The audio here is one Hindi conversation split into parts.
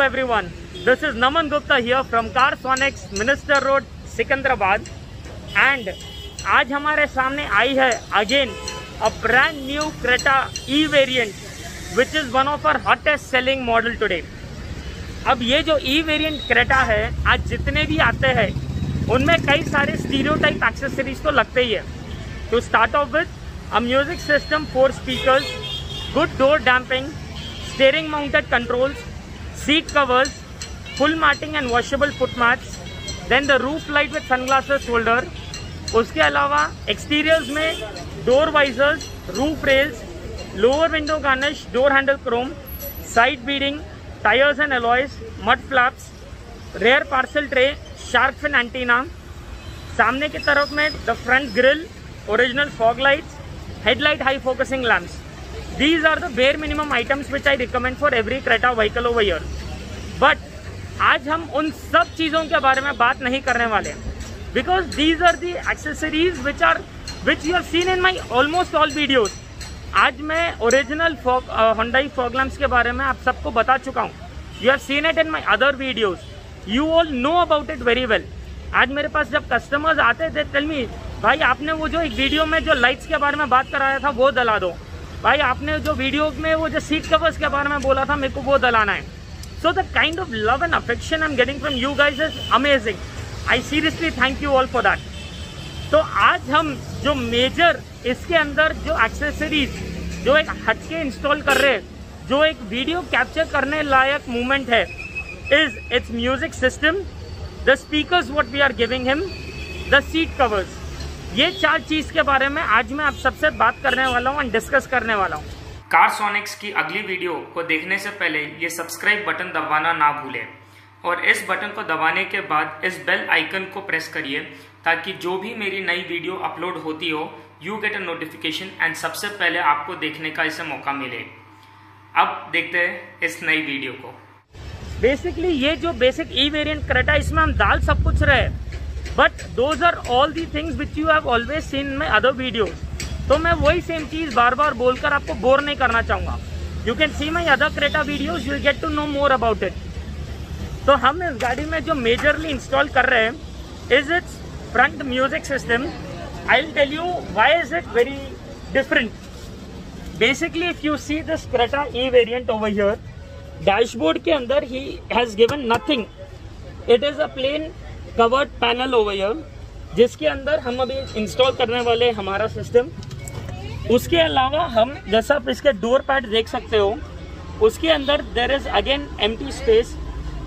everyone, this is Naman Gupta here from Carsonics, Minister Road, Secunderabad, and आज हमारे सामने आई है again a brand new Creta E variant, which is one of our hottest selling model today. अब ये जो E variant Creta है, आज जितने भी आते हैं उनमें कई सारे स्टीरियोटाइप एक्सेसरीज तो लगते ही है. To start off with, a music system, 4 speakers, good door damping, steering mounted controls, seat covers, full matting and washable foot mats, then the roof light with sunglasses holder. उसके अलावा एक्सटीरियर्स में door visors, roof rails, lower window garnish, door handle chrome, side beading, tyres and alloys, mud flaps, rear parcel tray, shark fin antenna. सामने की तरफ में the front grille, original fog lights, headlight high focusing lamps. These are the bare minimum items which I recommend for every Creta vehicle over here. But आज हम उन सब चीज़ों के बारे में बात नहीं करने वाले हैं, because these are the accessories which you have seen in my almost all videos. आज मैं ओरिजिनल Hyundai fog lamps के बारे में आप सबको बता चुका हूँ. You have seen it in my other videos. You all know about it very well. आज मेरे पास जब कस्टमर्स आते थे, tell me, भाई आपने वो जो एक वीडियो में जो लाइट्स के बारे में बात कराया था वो डला दो, भाई आपने जो वीडियो में वो जो सीट कवर्स के बारे में बोला था मेरे को वो डलाना है. So the kind of love and affection I am getting from you guys is amazing. I seriously thank you all for that. तो आज हम जो मेजर इसके अंदर जो एक्सेसरीज जो एक हटके इंस्टॉल कर रहे हैं, जो एक वीडियो कैप्चर करने लायक मूवमेंट है, is its music system, the speakers what we are giving him, the seat covers. ये 4 चीज़ के बारे में आज मैं आप सबसे बात करने वाला हूँ एंड डिस्कस करने वाला हूँ. कारसोनिक्स की अगली वीडियो को देखने से पहले ये सब्सक्राइब बटन दबाना ना भूलें और इस बटन को दबाने के बाद इस बेल आइकन को प्रेस करिए ताकि जो भी मेरी नई वीडियो अपलोड होती हो you get a notification and सबसे पहले आपको देखने का इसे मौका मिले. अब देखते हैं इस नई वीडियो को. बेसिकली ये जो बेसिक ई वेरिएंट क्रेटा, इसमें हम डाल सब कुछ रहे, but those are all the things which you have always seen in my other videos. तो मैं वही सेम चीज़ बार बार बोलकर आपको बोर नहीं करना चाहूँगा. You can see my other Creta videos, you will get to know more about it. तो हम इस गाड़ी में जो मेजरली इंस्टॉल कर रहे हैं is its front music system. I will tell you why is it very different. Basically if you see this Creta E variant over here, dashboard के अंदर ही has given nothing. It is a plain covered panel over here जिसके अंदर हम अभी इंस्टॉल करने वाले हैं हमारा सिस्टम. उसके अलावा हम जैसा आप इसके डोर पैड देख सकते हो, उसके अंदर there is again empty space,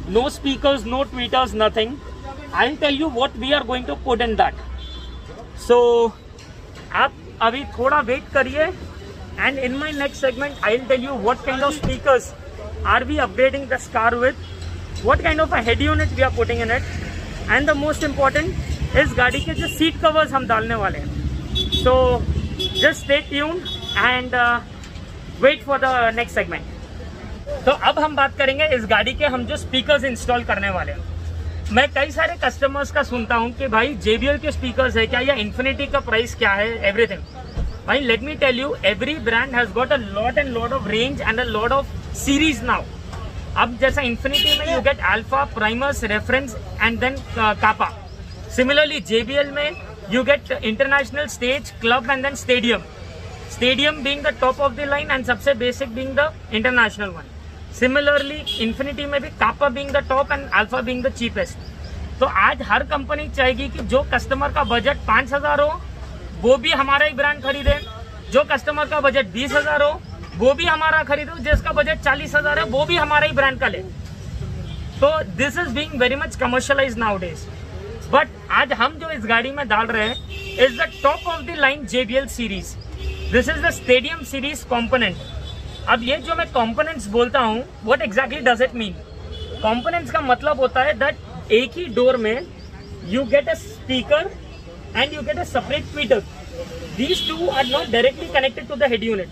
no speakers, no tweeters, nothing. I will tell you what we are going to put in that. So आप अभी थोड़ा वेट करिए and in my next segment I will tell you what kind of speakers are we upgrading this car with, what kind of a head unit we are putting in it, and the most important इस गाड़ी के जो सीट कवर्स हम डालने वाले हैं. So just stay tuned and wait for the next segment. तो अब हम बात करेंगे इस गाड़ी के हम जो स्पीकर्स इंस्टॉल करने वाले हैं. मैं कई सारे कस्टमर्स का सुनता हूं कि भाई JBL के स्पीकर्स है क्या, या इन्फिनिटी का प्राइस क्या है, एवरीथिंग. भाई let me tell you, every brand has got a lot and lot of range and a lot of series now. अब जैसा इन्फिनिटी में you get Alpha, Primus, Reference and then Kappa. Similarly, JBL में you get international, stage, club and then stadium. Stadium being the top of the line and सबसे basic being the international one. Similarly, Infinity में भी Kappa being the top and Alpha being the cheapest. तो आज हर कंपनी चाहेगी कि जो कस्टमर का बजट 5,000 हो वो भी हमारा ही ब्रांड खरीदे, जो कस्टमर का बजट 20,000 हो वो भी हमारा खरीदो, जिसका बजट 40,000 है वो भी हमारा ही ब्रांड का ले. तो this is being very much commercialised now days. But आज हम जो इस गाड़ी में डाल रहे हैं is the top of the line JBL series. This is the stadium series component. अब ये जो मैं कॉम्पोनेंट्स बोलता हूँ, what exactly does it mean? Components का मतलब होता है दैट एक ही डोर में you get a speaker and you get a separate Twitter. These two are not directly connected to the head unit.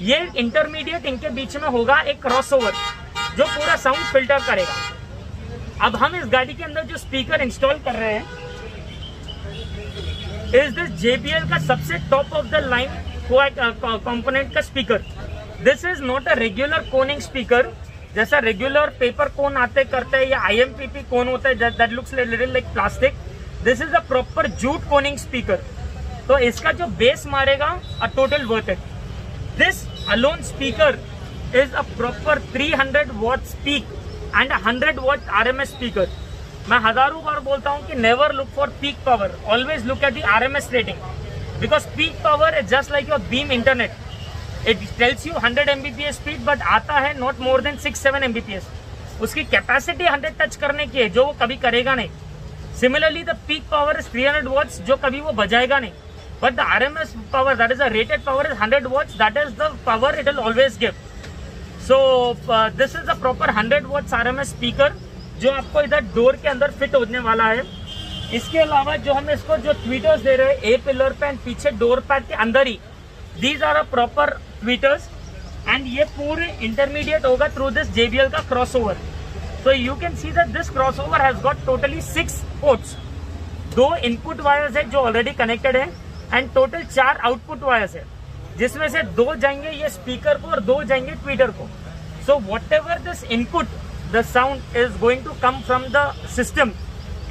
ये इंटरमीडिएट इनके बीच में होगा एक क्रॉसओवर जो पूरा साउंड फिल्टर करेगा. अब हम इस गाड़ी के अंदर जो स्पीकर इंस्टॉल कर रहे हैं इज दिस JBL का सबसे top of the line component का speaker. This is not a regular coning speaker. जैसा रेगुलर पेपर कोन आते करते हैं या IMPP कोन होता है that looks little like plastic, this is a proper jute coning speaker. तो इसका जो बेस मारेगा a total worth it. This alone speaker is a proper 300 watt peak and 100 watt RMS speaker. मैं हजारों बार बोलता हूं कि never look for peak power, always look at the RMS rating, because peak power is just like your Beam internet, it tells you 100 Mbps speed, but आता है नॉट मोर देन 6-7 Mbps। उसकी कैपेसिटी 100 टच करने की है, जो वो कभी करेगा नहीं। Similarly the peak power is 300 watts, जो कभी वो बजाएगा नहीं, but the RMS power that is a rated power is 100 watts, that is the power it will always give. So this is the proper 100 watts RMS speaker, जो आपको इधर डोर के अंदर फिट होने वाला है। इसके अलावा जो हम इसको जो ट्वीटर्स दे रहे हैं ए पिलर पे एंड पीछे डोर पैड के अंदर ही, these are a proper tweeters and ये पूरे इंटरमीडिएट होगा थ्रू दिस JBL का crossover. So you can see that this crossover has got totally 6 ports, 2 input wires है जो ऑलरेडी कनेक्टेड है एंड टोटल 4 आउटपुट वायर्स है, जिसमें से 2 जाएंगे ये स्पीकर को और 2 जाएंगे ट्वीटर को। So whatever this input the sound is going to come from the system,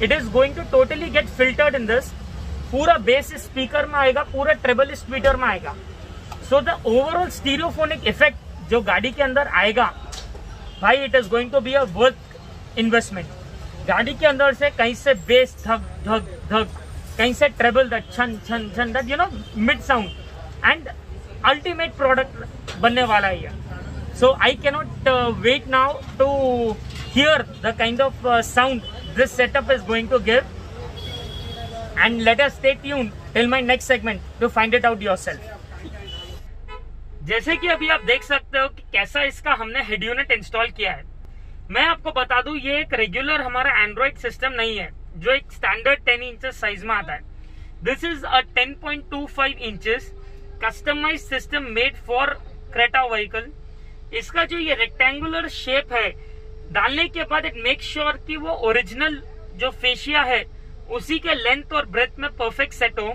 it is going to totally get filtered in this. पूरा बेस स्पीकर में आएगा, पूरा ट्रेबल इस ट्वीटर में आएगा। So the overall stereophonic effect जो गाड़ी के अंदर आएगा भाई, it is going to be a worth investment. गाड़ी के अंदर से कहीं से बेस धक धक धक, कहीं से ट्रेबल दैट छन छन छन, that you know mid sound, and ultimate product बनने वाला है ये। So I cannot wait now to hear the kind of sound this setup is going to give, and let us stay tuned till my next segment to find it out yourself. जैसे कि अभी आप देख सकते हो कि कैसा इसका हमने हेड यूनिट इंस्टॉल किया है। मैं आपको बता दूं, ये एक रेगुलर हमारा एंड्रॉइड सिस्टम नहीं है जो एक स्टैंडर्ड 10 इंचेस साइज में आता है। This is a 10.25 inches customised system made for Creta vehicle. इसका जो ये रेक्टेंगुलर शेप है डालने के बाद इट मेक श्योर कि वो ओरिजिनल जो फेशिया है उसी के लेंथ और ब्रेथ में परफेक्ट सेट हो।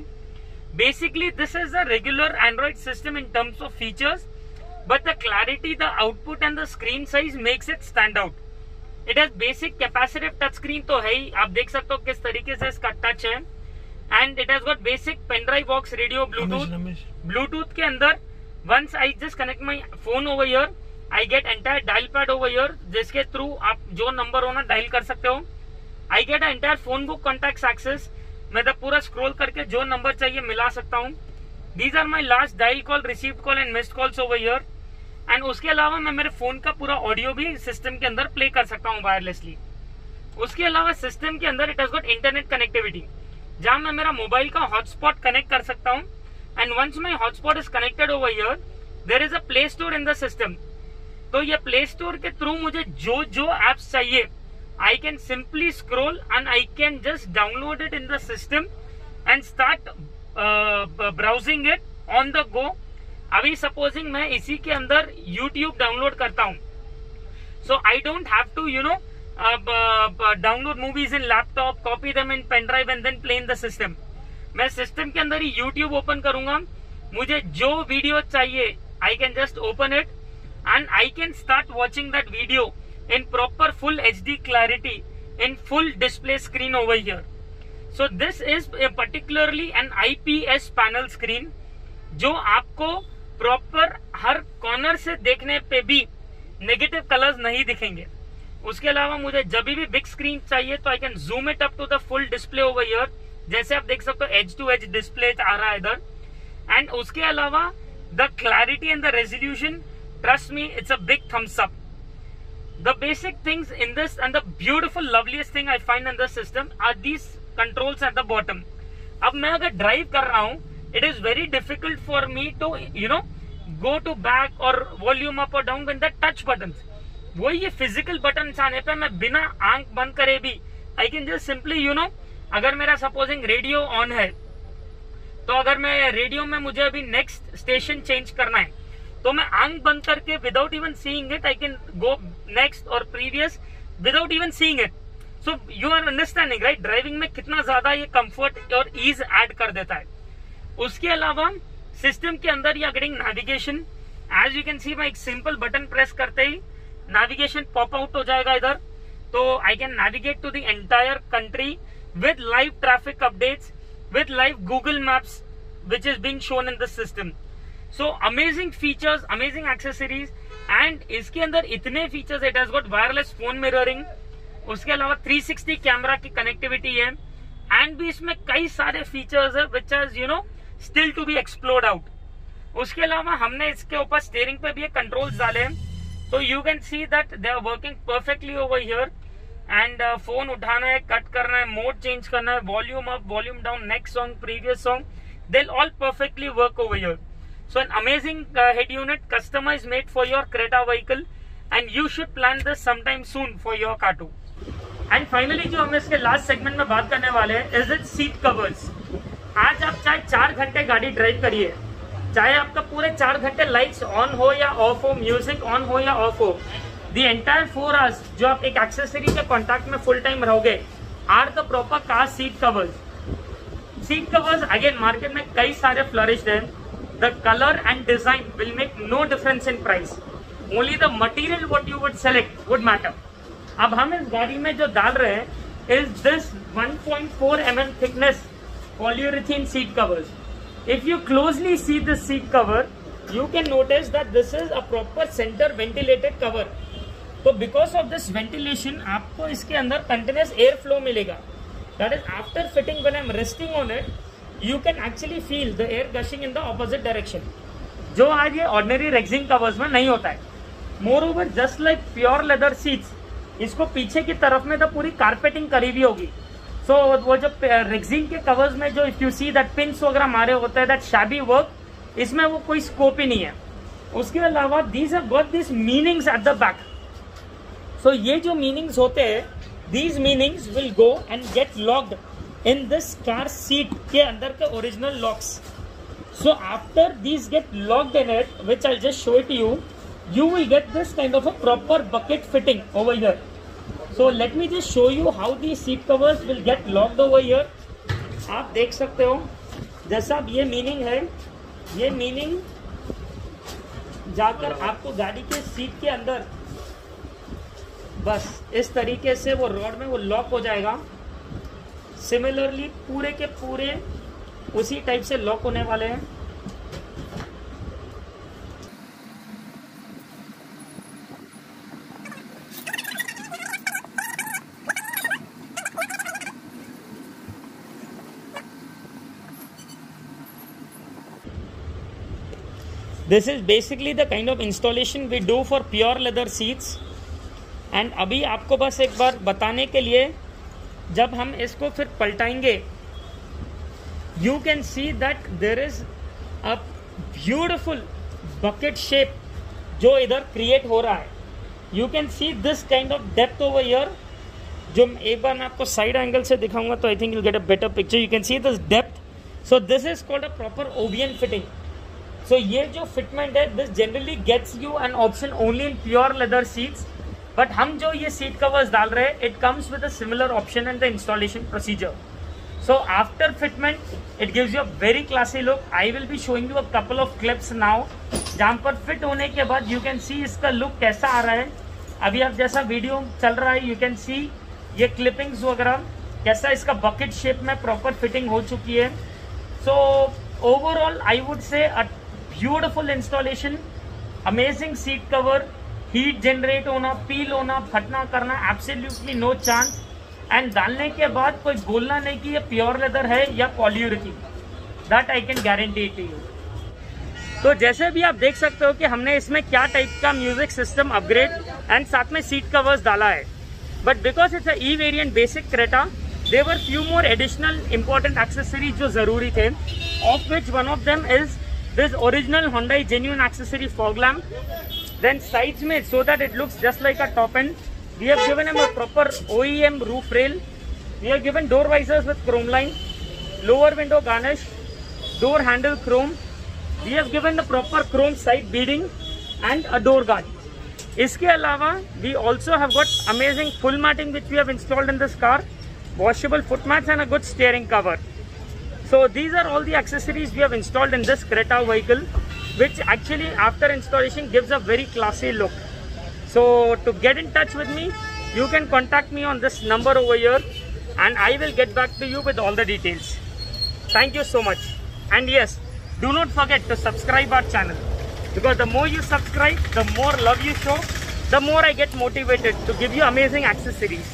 Basically, this is a regular Android system in terms of features, but the clarity, the output and the screen size makes it stand out. It has basic capacitive touch screen तो है ही, आप देख सकते हो किस तरीके से इसका टच है, and it has got basic pen drive box, radio, Bluetooth के अंदर once I just connect my phone over here, I get entire dial pad over here, जिसके थ्रू आप जो नंबर हो ना डायल कर सकते हो। I get an entire phone book contacts access, मैं तो पूरा स्क्रॉल करके जो नंबर चाहिए मिला सकता हूँ। These are my last dial call, received call and missed calls over here, and उसके अलावा मैं मेरे फोन का पूरा ऑडियो भी सिस्टम के अंदर प्ले कर सकता हूँ वायरलेसली। उसके अलावा सिस्टम के अंदर it has got internet connectivity, जहां मैं मेरा मोबाइल का हॉटस्पॉट कनेक्ट कर सकता हूँ, and once my hotspot is connected over here there is a play store in the system. तो ये प्ले स्टोर के थ्रू मुझे जो जो एप्स चाहिए I can simply scroll and I can just download it in the system and start browsing it on the go. अभी सपोजिंग मैं इसी के अंदर YouTube डाउनलोड करता हूँ, so I don't have to download movies in laptop, copy them in pen drive and then play in the system. मैं सिस्टम के अंदर ही YouTube ओपन करूंगा, मुझे जो वीडियो चाहिए I can just open it and I can start watching that video in proper full HD clarity in full display screen over here. So this is a particularly an IPS panel screen जो आपको प्रॉपर हर कॉर्नर से देखने पे भी नेगेटिव कलर्स नहीं दिखेंगे। उसके अलावा मुझे जब भी बिग स्क्रीन चाहिए तो I can zoom it up to the full display over here, जैसे आप देख सकते हो एज टू एज डिस्प्ले आ रहा है इधर। एंड उसके अलावा the clarity and the resolution, trust me, it's a big thumbs up. The basic things in this and the beautiful loveliest thing I find in the system are these controls at the bottom. अब मैं अगर ड्राइव कर रहा हूँ, it is very difficult for me to go to back or volume up or down with the touch buttons. वही ये physical buttons आने पे मैं बिना आंख बंद करे भी I can just simply अगर मेरा सपोजिंग रेडियो ऑन है, तो अगर मैं रेडियो में मुझे अभी नेक्स्ट स्टेशन चेंज करना है तो मैं आंख बंद करके without even seeing it I can go next और previous without even seeing it. So you are understanding right, driving में कितना ज्यादा ये कंफर्ट और ईज ऐड कर देता है। उसके अलावा सिस्टम के अंदर you are getting navigation, as you can see मैं एक सिंपल बटन प्रेस करते ही नेविगेशन पॉप आउट हो जाएगा इधर, तो I can navigate to the entire country with live traffic updates, with live Google Maps, which is being shown in the system. So amazing features, amazing accessories, and इसके अंदर इतने features, it has got wireless phone mirroring, उसके अलावा 360 कैमरा की कनेक्टिविटी है, एंड भी इसमें कई सारे फीचर्स है which has still to be explored out. उसके अलावा हमने इसके ऊपर स्टीयरिंग पे भी कंट्रोल्स डाले हैं, तो you can see that they are working perfectly over here. And phone उठाना है, कट करना है, मोड चेंज करना है, volume up, volume down, next song, previous song, they all perfectly work over here. So an amazing head unit, customise made for your Creta vehicle, and you should plan this sometime soon for your काटू. एंड फाइनली जो हम इसके लास्ट सेगमेंट में बात करने वाले हैं इज इट सीट कवर्स. आज आप चाहे 4 घंटे गाड़ी ड्राइव करिए, चाहे आपका पूरे 4 घंटे लाइट्स ऑन हो या ऑफ हो, म्यूजिक ऑन हो या ऑफ हो, द एंटायर 4 आवर्स जो आप एक एक्सेसरी के कॉन्टैक्ट में फुल टाइम रहोगे are the proper car seat covers. Seat covers again market में कई सारे फ्लरिश्ड हैं. The colour and design will make no difference in price, only the material what you would select would matter. अब हम इस गाड़ी में जो डाल रहे हैं is this 1.4 mm thickness polyurethane seat covers. If you closely see this seat cover, you can notice that this is a proper center ventilated cover. So because of this ventilation, आपको इसके अंदर continuous air flow मिलेगा. That is after fitting, when I'm resting on it, you can actually feel the air gushing in the opposite direction. जो आज ये ordinary Rexing covers में नहीं होता है. Moreover, just like pure leather seats, इसको पीछे की तरफ में तो पूरी कारपेटिंग करी हुई होगी. सो वो जो रेक्सिन के कवर्स में जो if you see that pins वगैरह मारे होते हैं, दैट शैबी वर्क, इसमें वो कोई स्कोप ही नहीं है. उसके अलावा these have got this meanings at the back. So ये जो मीनिंग्स होते हैं, these meanings will go and get locked in this car seat के अंदर के original locks. So after these get locked in it, which I just show it you, you will get this kind of a proper bucket fitting over here. So let me just show you how these seat covers will get locked over here. आप देख सकते हो, जैसा अब ये मीनिंग है, ये मीनिंग जाकर आपको गाड़ी के सीट के अंदर बस इस तरीके से वो रॉड में वो लॉक हो जाएगा. सिमिलरली पूरे के पूरे उसी टाइप से लॉक होने वाले हैं. This is basically the kind of installation we do for pure leather seats. And अभी आपको बस एक बार बताने के लिए, जब हम इसको फिर पलटाएंगे, you can see that there is a beautiful bucket shape जो इधर create हो रहा है. You can see this kind of depth over here. जो एक बार मैं आपको side angle से दिखाऊंगा तो I think you'll get a better picture. You can see this depth. So this is called a proper OBN fitting. So ये जो फिटमेंट है, this generally gets you an option only in pure leather seats. But हम जो ये seat covers डाल रहे हैं, it comes with a similar option in the installation procedure. So after fitment, it gives you a very classy look. I will be showing you a couple of clips now, जहाँ पर फिट होने के बाद you can see इसका लुक कैसा आ रहा है. अभी आप जैसा वीडियो चल रहा है, you can see ये क्लिपिंग्स वगैरह कैसा इसका बकेट शेप में प्रॉपर फिटिंग हो चुकी है. So overall, I would say a beautiful installation, amazing seat cover, heat generate होना, पील होना, फटना करना एब्सोल्युटली नो चांस. एंड डालने के बाद कोई बोलना नहीं कि ये प्योर लेदर है या polyurethane. That I can guarantee to you. तो जैसे भी आप देख सकते हो कि हमने इसमें क्या टाइप का म्यूजिक सिस्टम अपग्रेड एंड साथ में सीट कवर्स डाला है. But because it's a E variant basic Creta, there were few more additional important accessories जो जरूरी थे, of which one of them is this original Hyundai genuine accessory fog lamp. Then sides में, so that it looks just like a top end, we have given him a proper OEM roof rail. We have given door visors with chrome line, lower window garnish, door handle chrome. We have given the proper chrome side beading and a door guard. इसके अलावा we also have got amazing full matting which we have installed in this car, washable foot mats and a good steering cover. So these are all the accessories we have installed in this Creta vehicle, which actually after installation gives a very classy look. So to get in touch with me, you can contact me on this number over here and I will get back to you with all the details. Thank you so much. And yes, do not forget to subscribe our channel, because the more you subscribe, the more love you show, the more I get motivated to give you amazing accessories.